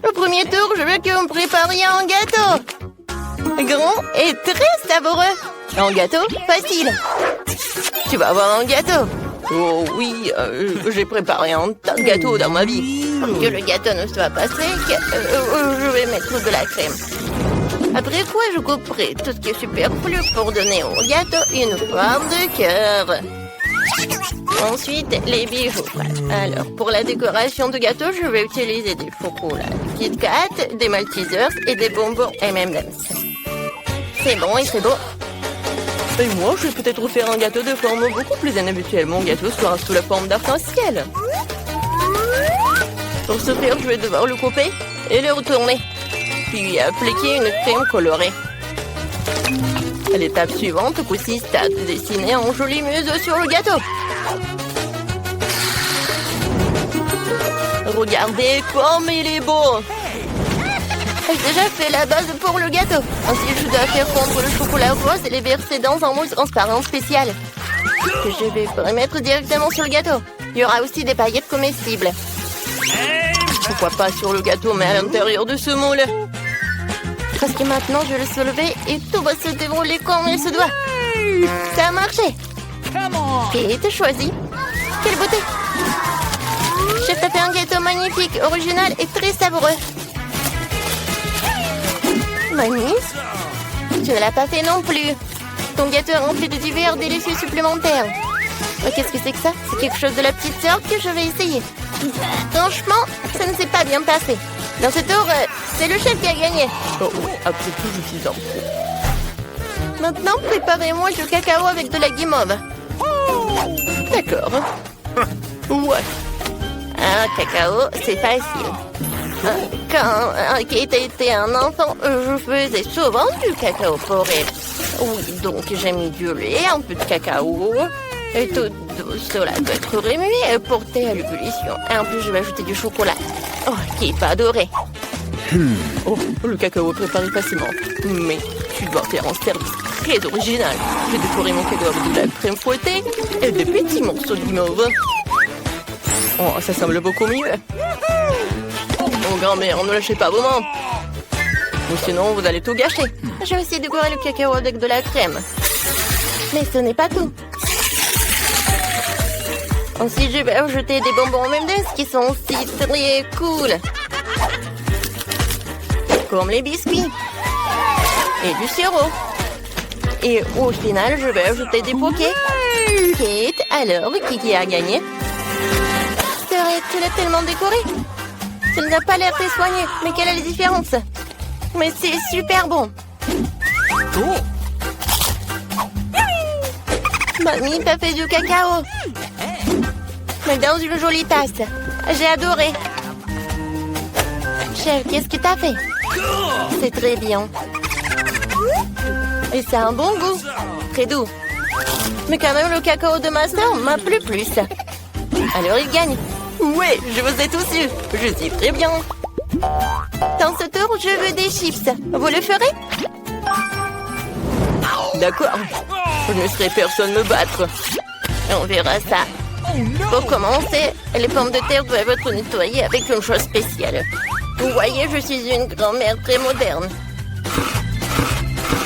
Au premier tour, je veux que vous me prépariez un gâteau. Grand et très savoureux. Un gâteau facile. Tu vas avoir un gâteau. Oh oui, j'ai préparé un tas de gâteaux dans ma vie. Pour que le gâteau ne soit pas sec, je vais mettre de la crème. Après quoi, je couperai tout ce qui est superflu pour donner au gâteau une forme de cœur. Ensuite, les bijoux. Alors, pour la décoration du gâteau, je vais utiliser des chocolats Kit Kat, des Maltesers et des bonbons M&M's. C'est bon et c'est beau. Et moi, je vais peut-être faire un gâteau de forme beaucoup plus inhabituelle. Mon gâteau sera sous la forme d'arc-en-ciel. Pour ce faire, je vais devoir le couper et le retourner. Puis appliquer une crème colorée. À l'étape suivante, consiste à dessiner un joli museau sur le gâteau. Regardez comme il est beau! J'ai déjà fait la base pour le gâteau. Ensuite, je dois faire fondre le chocolat rose et les verser dans un mousse transparent spécial. Que je vais mettre directement sur le gâteau. Il y aura aussi des paillettes comestibles. Pourquoi pas sur le gâteau, mais à l'intérieur de ce moule? Parce que maintenant, je vais le soulever et tout va se dérouler comme il se doit. Ça a marché. Kate, choisis. Quelle beauté! Chef t'a fait un gâteau magnifique, original et très savoureux. Mamie, tu ne l'as pas fait non plus. Ton gâteau est rempli de divers délicieux supplémentaires. Oh, qu'est-ce que c'est que ça? C'est quelque chose de la petite sœur que je vais essayer. Franchement, ça ne s'est pas bien passé. Dans ce tour, c'est le chef qui a gagné. Oh oui, après tout, je suis en pro. Maintenant, préparez-moi du cacao avec de la guimauve. D'accord. Ouais. Un cacao, c'est facile. Quand Kate était un enfant, je faisais souvent du cacao pour elle. Oui, donc j'ai mis du lait, un peu de cacao. Et tout cela doit être remué et porté à l'ébullition. Et en plus, je vais ajouter du chocolat. Oh, Kate va adorer. Oh, le cacao est préparé facilement. Mais tu dois faire un service très original. J'ai décoré mon cacao avec de la crème fouettée et des petits morceaux de guimauve. Oh, ça semble beaucoup mieux. Oh, grand-mère, ne lâchez pas vos mains. Ou sinon, vous allez tout gâcher. Je vais essayer de décorer le cacao avec de la crème. Mais ce n'est pas tout. Ensuite, je vais ajouter des bonbons M&M's qui sont aussi très cool. Comme les biscuits. Et du sirop. Et au final, je vais ajouter des bouquets. Kate, alors, qui a gagné? C'est vrai, tu l'as tellement décoré. Ça n'a pas l'air très soigné, mais quelle est la différence? Mais c'est super bon. Mamie, t'as fait du cacao. Mais dans une jolie tasse. J'ai adoré. Chef, qu'est-ce que t'as fait? C'est très bien. Et ça a un bon goût. Très doux. Mais quand même, le cacao de ma soeur m'a plu plus. Alors il gagne. Ouais, je vous ai tous eu. Je suis très bien. Dans ce tour, je veux des chips. Vous le ferez? D'accord. Je ne laisserai personne me battre. On verra ça. Pour commencer, les pommes de terre doivent être nettoyées avec une chose spéciale. Vous voyez, je suis une grand-mère très moderne.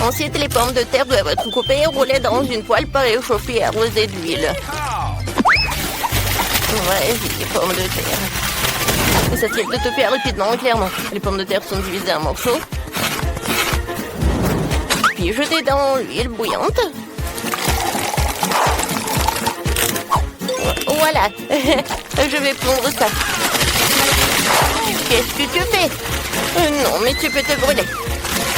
Ensuite, les pommes de terre doivent être coupées et roulées dans une poêle préchauffée et arrosée d'huile. Ouais, les pommes de terre. Et ça tire de te faire rapidement, clairement. Les pommes de terre sont divisées en morceaux. Puis jetées dans l'huile bouillante. Voilà. Je vais prendre ça. Qu'est-ce que tu fais? Non, mais tu peux te brûler.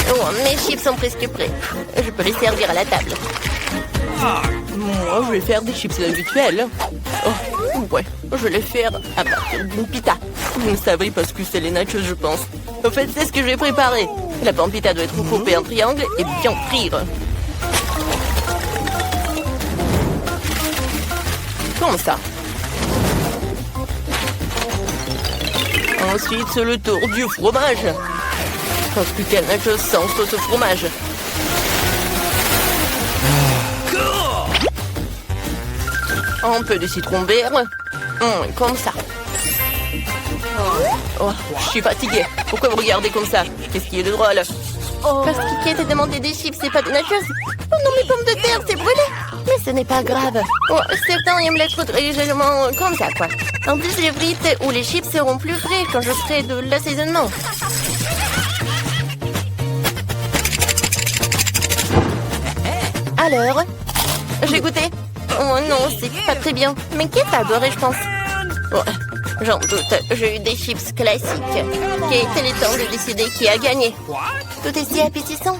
Oh, mes chips sont presque prêts. Je peux les servir à la table. Moi, je vais faire des chips habituels. Oh, ouais, je vais les faire à partir d'une pita. Vous ne savez pas ce que c'est les nachos, je pense. En fait, c'est ce que je vais préparer. La pampita doit être coupée en triangle et bien frire. Comme ça. Ensuite, c'est le tour du fromage. Parce que quelle chose sans sauce au fromage. Un peu de citron vert. Comme ça. Oh, je suis fatiguée. Pourquoi vous regardez comme ça? Qu'est-ce qui est de drôle? Parce qu'Ikea t'a demandé des chips, c'est pas des nachos. Oh non, mes pommes de terre, c'est brûlé. Mais ce n'est pas grave. Oh, certains aiment les trucs légèrement comme ça, quoi. En plus, les frites ou les chips seront plus frais quand je ferai de l'assaisonnement. Alors, j'ai goûté. Oh non, c'est pas très bien. Mais qui t'a adoré, je pense. Oh, j'en doute, j'ai eu des chips classiques. Qu'il était le temps de décider qui a gagné. Tout est si appétissant.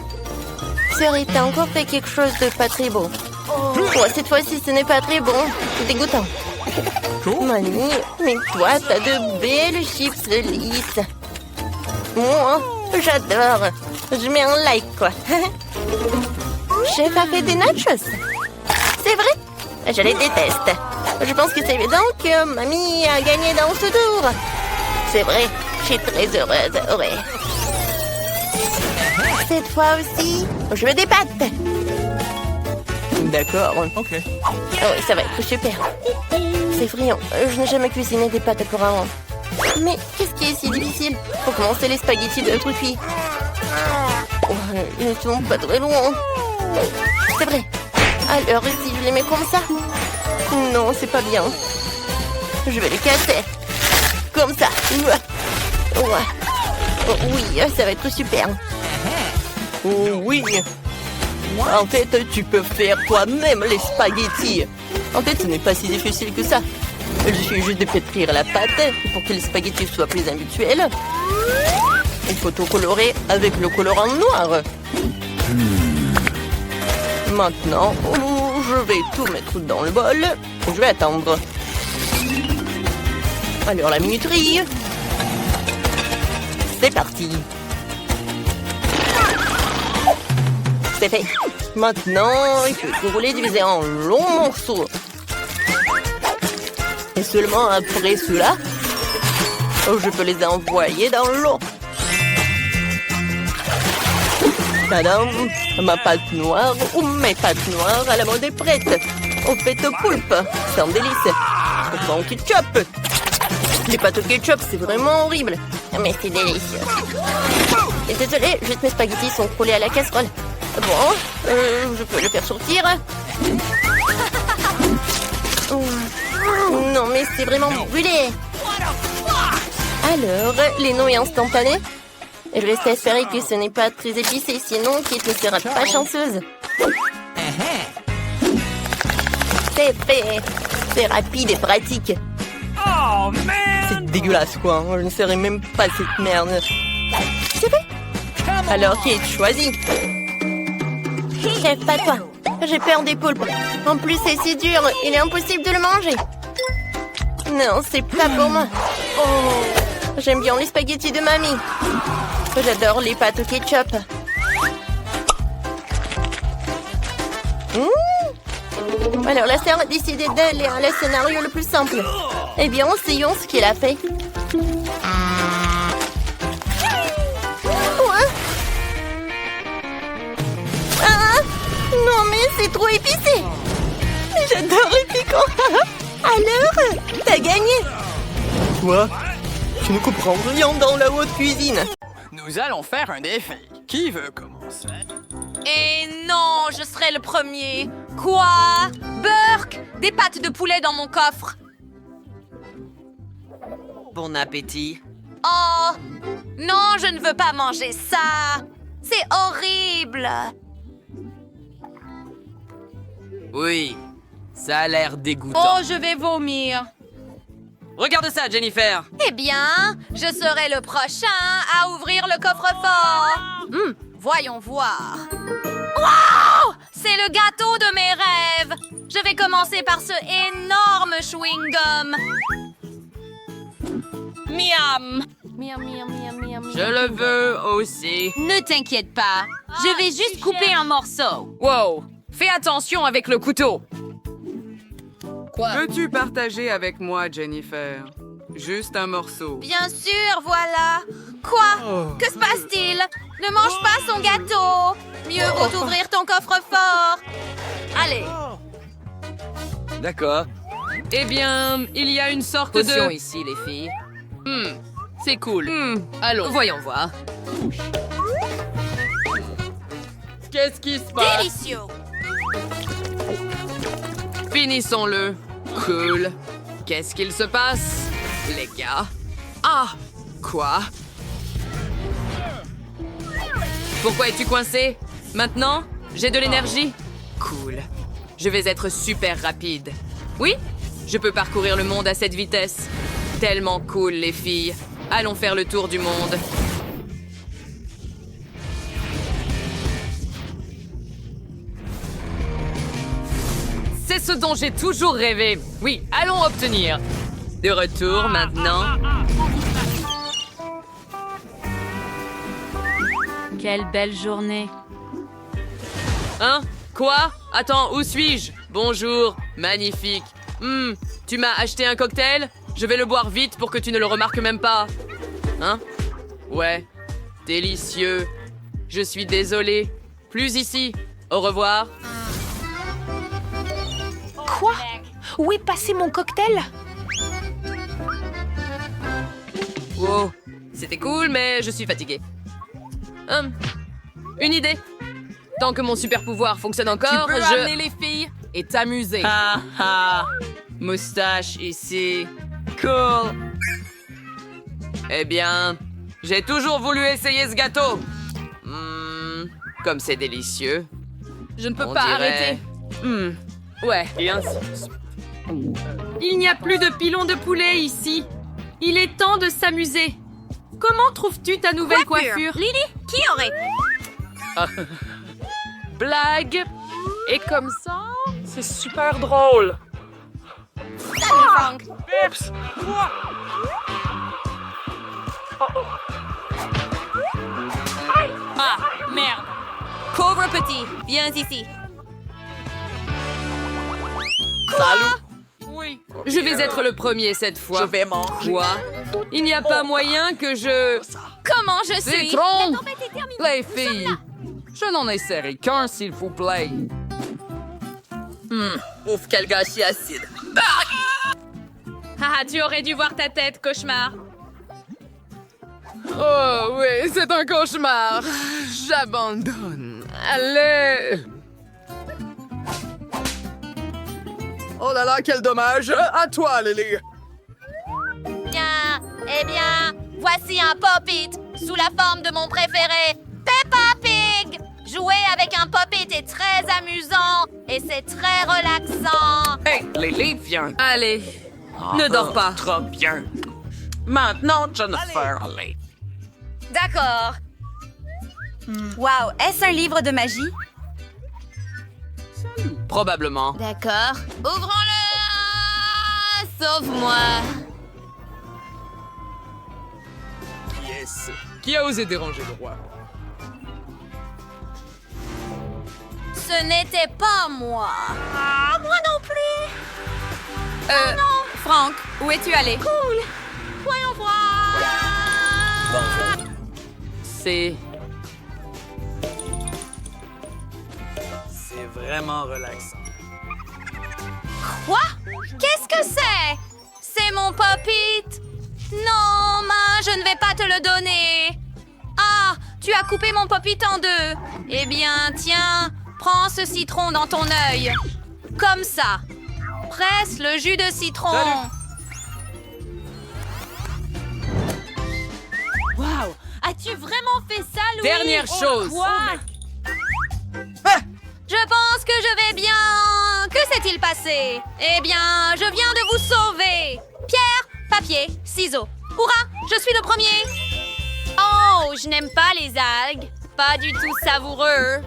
Serait-il encore fait quelque chose de pas très beau? Oh, cette fois-ci, ce n'est pas très bon. C'est dégoûtant. Mamie, mais toi, t'as de belles chips lisses. Moi, j'adore. Je mets un like, quoi. Chef a fait des nachos. C'est vrai? Je les déteste. Je pense que c'est évident que mamie a gagné dans ce tour. C'est vrai, je suis très heureuse, ouais. Cette fois aussi, je veux des pâtes. D'accord. Ok. Oh, oui, ça va être super. C'est friand. Je n'ai jamais cuisiné des pâtes auparavant. Mais qu'est-ce qui est si difficile? Pour commencer, les spaghettis de fruits. Oh, ils ne sont pas très loin. C'est vrai. Alors, si je les mets comme ça? Non, c'est pas bien. Je vais les casser. Comme ça. Ouais. Oh, oui, ça va être super. Oh oui. En fait, tu peux faire toi-même les spaghettis. En fait, ce n'est pas si difficile que ça. Il suffit juste de pétrir la pâte pour que les spaghettis soient plus habituels. Il faut tout colorer avec le colorant noir. Maintenant, je vais tout mettre dans le bol. Je vais attendre. Alors, la minuterie. C'est parti. C'est fait. Maintenant, il faut tout rouler, diviser en longs morceaux. Et seulement après cela, je peux les envoyer dans l'eau. Tadam! Ma pâte noire ou mes pâtes noires à la mode est prête. Au fait au poulpe, c'est un délice. Au ketchup. Les pâtes au ketchup, c'est vraiment horrible. Mais c'est délicieux. Et désolé, juste mes spaghettis sont coulés à la casserole. Bon, je peux le faire sortir. Non, mais c'est vraiment brûlé. Alors, les nouilles instantanées. Je reste à espérer que ce n'est pas très épicé, sinon Kate ne sera pas chanceuse. C'est fait. C'est rapide et pratique. Oh, man! C'est dégueulasse, quoi. Je ne serais même pas cette merde. C'est fait. Alors, Kate, choisis. Chef, pas toi. J'ai peur des poulpes. En plus, c'est si dur. Il est impossible de le manger. Non, c'est pas pour moi. Oh, j'aime bien les spaghettis de mamie. J'adore les pâtes au ketchup. Alors, la sœur a décidé d'aller à le scénario le plus simple. Eh bien, essayons ce qu'il a fait. Ouais. Ah, non, mais c'est trop épicé. J'adore les piquants. Alors, t'as gagné. Quoi? Tu ne comprends rien dans la haute cuisine. Nous allons faire un défi. Qui veut commencer? Et non, je serai le premier. Quoi? Burk, des pâtes de poulet dans mon coffre. Bon appétit. Oh, non, je ne veux pas manger ça. C'est horrible. Oui, ça a l'air dégoûtant. Oh, je vais vomir. Regarde ça, Jennifer. Eh bien, je serai le prochain à ouvrir le coffre-fort. Voyons voir. Wow! C'est le gâteau de mes rêves. Je vais commencer par ce énorme chewing-gum. Miam. Miam, miam, miam, miam, miam. Je le veux aussi. Ne t'inquiète pas. Je vais juste couper un morceau. Wow! Fais attention avec le couteau! Veux-tu partager avec moi, Jennifer? Juste un morceau. Bien sûr, voilà. Quoi? Que se passe-t-il? Ne mange pas son gâteau. Mieux vaut ouvrir ton coffre-fort. Allez. D'accord. Eh bien, il y a une sorte Potion de... ici, les filles. C'est cool. Allons. Voyons voir. Qu'est-ce qui se passe? Délicieux. Finissons-le. Cool. Qu'est-ce qu'il se passe, les gars? Ah! Quoi? Pourquoi es-tu coincé? Maintenant, j'ai de l'énergie? Cool. Je vais être super rapide. Oui? Je peux parcourir le monde à cette vitesse. Tellement cool, les filles. Allons faire le tour du monde. C'est ce dont j'ai toujours rêvé. Oui, allons obtenir. De retour maintenant. Quelle belle journée. Hein? Quoi? Attends, où suis-je? Bonjour, magnifique. Tu m'as acheté un cocktail? Je vais le boire vite pour que tu ne le remarques même pas. Hein? Ouais, délicieux. Je suis désolée. Plus ici. Au revoir. Quoi? Où est passé mon cocktail? Wow, c'était cool, mais je suis fatiguée. Une idée. Tant que mon super pouvoir fonctionne encore, Tu peux je... ramener les filles et t'amuser. Ah ah! Moustache ici. Cool. Eh bien, j'ai toujours voulu essayer ce gâteau. Comme c'est délicieux. Je ne peux On pas dirait- arrêter. Ouais. Il n'y a plus de pilon de poulet ici. Il est temps de s'amuser. Comment trouves-tu ta nouvelle coiffure? Lily, qui aurait? Blague. Et comme ça, c'est super drôle. Salut, Frank. Ah, merde. Pauvre petit, viens ici. Oui. Je vais être le premier cette fois. Je vais manger. Quoi? Il n'y a pas moyen que je... Comment je suis? Citron! La tempête est terminée. Les filles, je n'en ai serré qu'un, s'il vous plaît. Ouf, quel gâchis acide. Ah, tu aurais dû voir ta tête, cauchemar. Oh oui, c'est un cauchemar. J'abandonne. Allez. Oh là là, quel dommage. À toi, Lily. Bien, eh bien, voici un pop-it sous la forme de mon préféré, Peppa Pig. Jouer avec un pop-it est très amusant et c'est très relaxant. Hey, Lily, viens. Allez, ne dors pas. Trop bien. Maintenant, Jennifer, allez. D'accord. Wow, est-ce un livre de magie? Probablement. D'accord. Ouvrons-le! Sauve-moi. Yes. Qui a osé déranger le roi? Ce n'était pas moi. Ah, moi non plus. Franck, où es-tu allé? Cool. Voyons voir. C'est... C'est vraiment relaxant. Quoi? Qu'est-ce que c'est? C'est mon pop-it. Non, je ne vais pas te le donner. Ah, tu as coupé mon pop-it en deux. Eh bien, tiens, prends ce citron dans ton œil. Comme ça. Presse le jus de citron. Salut. Wow, as-tu vraiment fait ça, Louis? Dernière chose. Je pense que je vais bien. Que s'est-il passé? Eh bien, je viens de vous sauver. Pierre, papier, ciseaux. Hurrah, je suis le premier. Oh, je n'aime pas les algues. Pas du tout savoureux.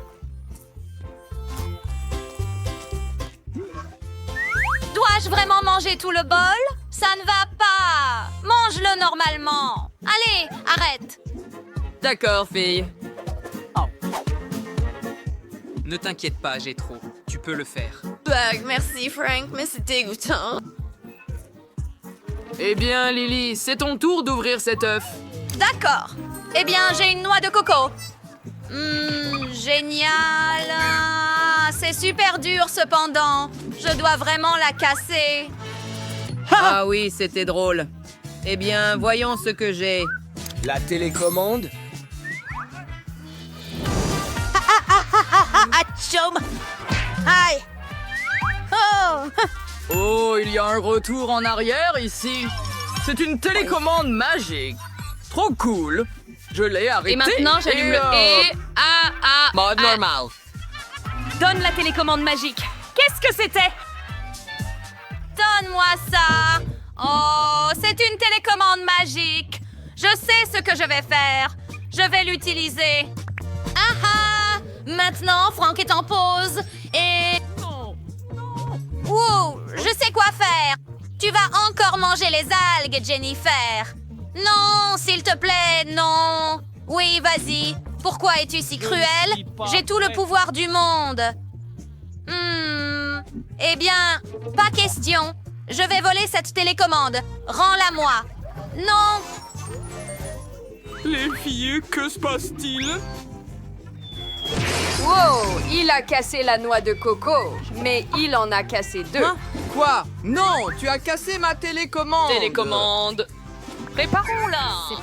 Dois-je vraiment manger tout le bol? Ça ne va pas. Mange-le normalement. Allez, arrête. D'accord, fille. Ne t'inquiète pas, j'ai trop. Tu peux le faire. Blague, merci Frank, mais c'est dégoûtant. Eh bien, Lily, c'est ton tour d'ouvrir cet œuf. D'accord. Eh bien, j'ai une noix de coco. Génial. C'est super dur cependant. Je dois vraiment la casser. Ah oui, c'était drôle. Eh bien, voyons ce que j'ai. La télécommande? Atchoum! Aïe! Oh! Oh, il y a un retour en arrière ici. C'est une télécommande magique. Trop cool. Je l'ai arrêté. Et maintenant, j'allume le et... Mode normal. Donne la télécommande magique. Qu'est-ce que c'était? Donne-moi ça. Oh, c'est une télécommande magique. Je sais ce que je vais faire. Je vais l'utiliser. Ah ah! Maintenant, Franck est en pause et... Ouh, je sais quoi faire. Tu vas encore manger les algues, Jennifer. Non, s'il te plaît, non. Oui, vas-y. Pourquoi es-tu si cruelle? J'ai tout le pouvoir du monde. Eh bien, pas question. Je vais voler cette télécommande. Rends-la moi. Non. Les filles, que se passe-t-il? Wow, il a cassé la noix de coco, mais il en a cassé 2. Hein? Quoi? Non, tu as cassé ma télécommande. Télécommande. Préparons-la.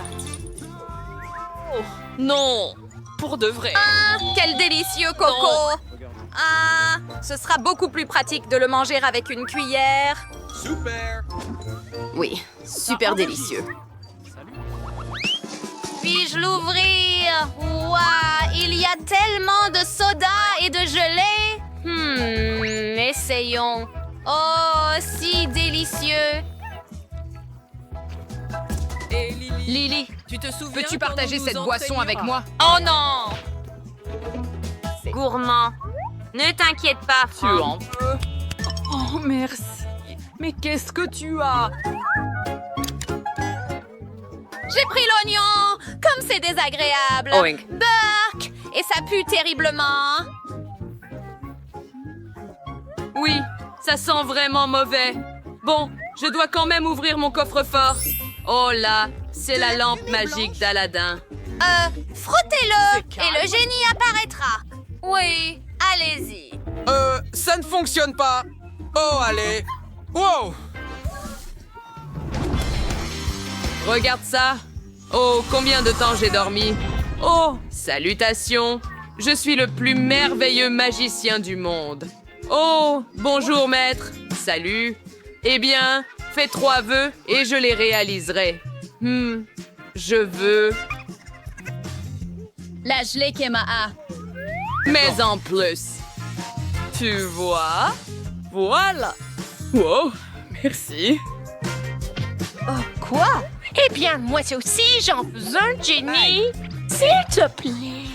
Oh, non, pour de vrai. Ah, quel délicieux coco. Ah, ce sera beaucoup plus pratique de le manger avec une cuillère. Super. Oui, super délicieux. Puis-je l'ouvrir? Ouah, il y a tellement de soda et de gelée. Essayons. Oh, si délicieux. Et Lily, tu te souviens? peux-tu partager quand nous cette nous boisson avec entraînions? moi? Oh non! Gourmand. Ne t'inquiète pas, Tu Franck. en veux? Oh, merci. Mais qu'est-ce que tu as? J'ai pris l'oignon! Comme c'est désagréable! Oink. Burk! Et ça pue terriblement! Oui, ça sent vraiment mauvais. Bon, je dois quand même ouvrir mon coffre-fort. Oh là, c'est la lampe magique d'Aladin. Frottez-le! Et le génie apparaîtra! Oui, allez-y! Ça ne fonctionne pas. Oh, allez. Wow. Regarde ça. Oh, combien de temps j'ai dormi. Oh, salutations. Je suis le plus merveilleux magicien du monde. Oh, bonjour maître. Salut. Eh bien, fais 3 vœux et je les réaliserai. Je veux... La gelée Kemaa. Mais en plus. Tu vois? Voilà. Wow. Merci. Quoi? Eh bien, moi aussi, j'en veux un, Jenny. S'il te plaît.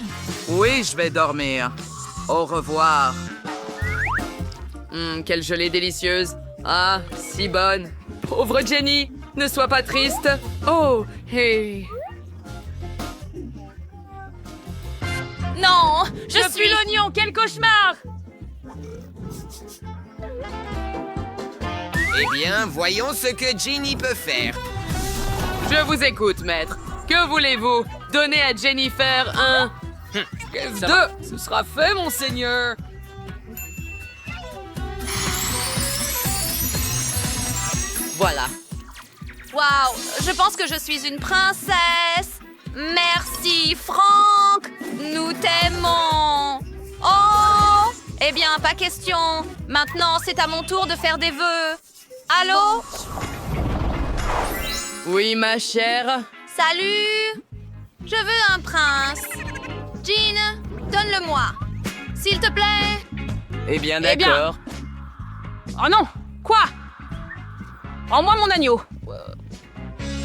Oui, je vais dormir. Au revoir. Quelle gelée délicieuse. Ah, si bonne. Pauvre Jenny, ne sois pas triste. Oh, hey. Non! Je suis l'oignon, quel cauchemar! Eh bien, voyons ce que Ginny peut faire. Je vous écoute, maître. Que voulez-vous? Donnez à Jennifer un... Ce sera fait, monseigneur. Voilà. Waouh! Je pense que je suis une princesse! Merci, Franck! Nous t'aimons! Oh! Eh bien, pas question! Maintenant, c'est à mon tour de faire des vœux! Allô? Oui, ma chère. Salut! Je veux un prince! Jean, donne-le-moi! S'il te plaît! Eh bien, Eh bien. d'accord. Oh non! Quoi? Rends-moi mon agneau!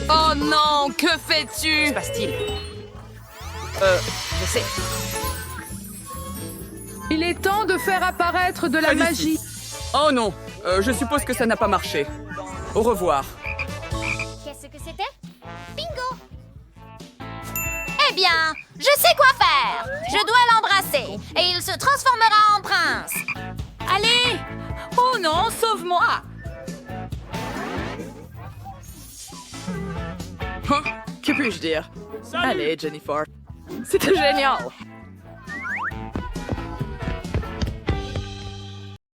Oh non, que fais-tu? Passe-t-il? Je sais. Il est temps de faire apparaître de la magie. Oh non, je suppose que ça n'a pas marché. Au revoir. Qu'est-ce que c'était? Bingo! Eh bien, je sais quoi faire! Je dois l'embrasser et il se transformera en prince! Allez! Oh non, sauve-moi! Que puis-je dire? Allez, Jennifer. C'était génial.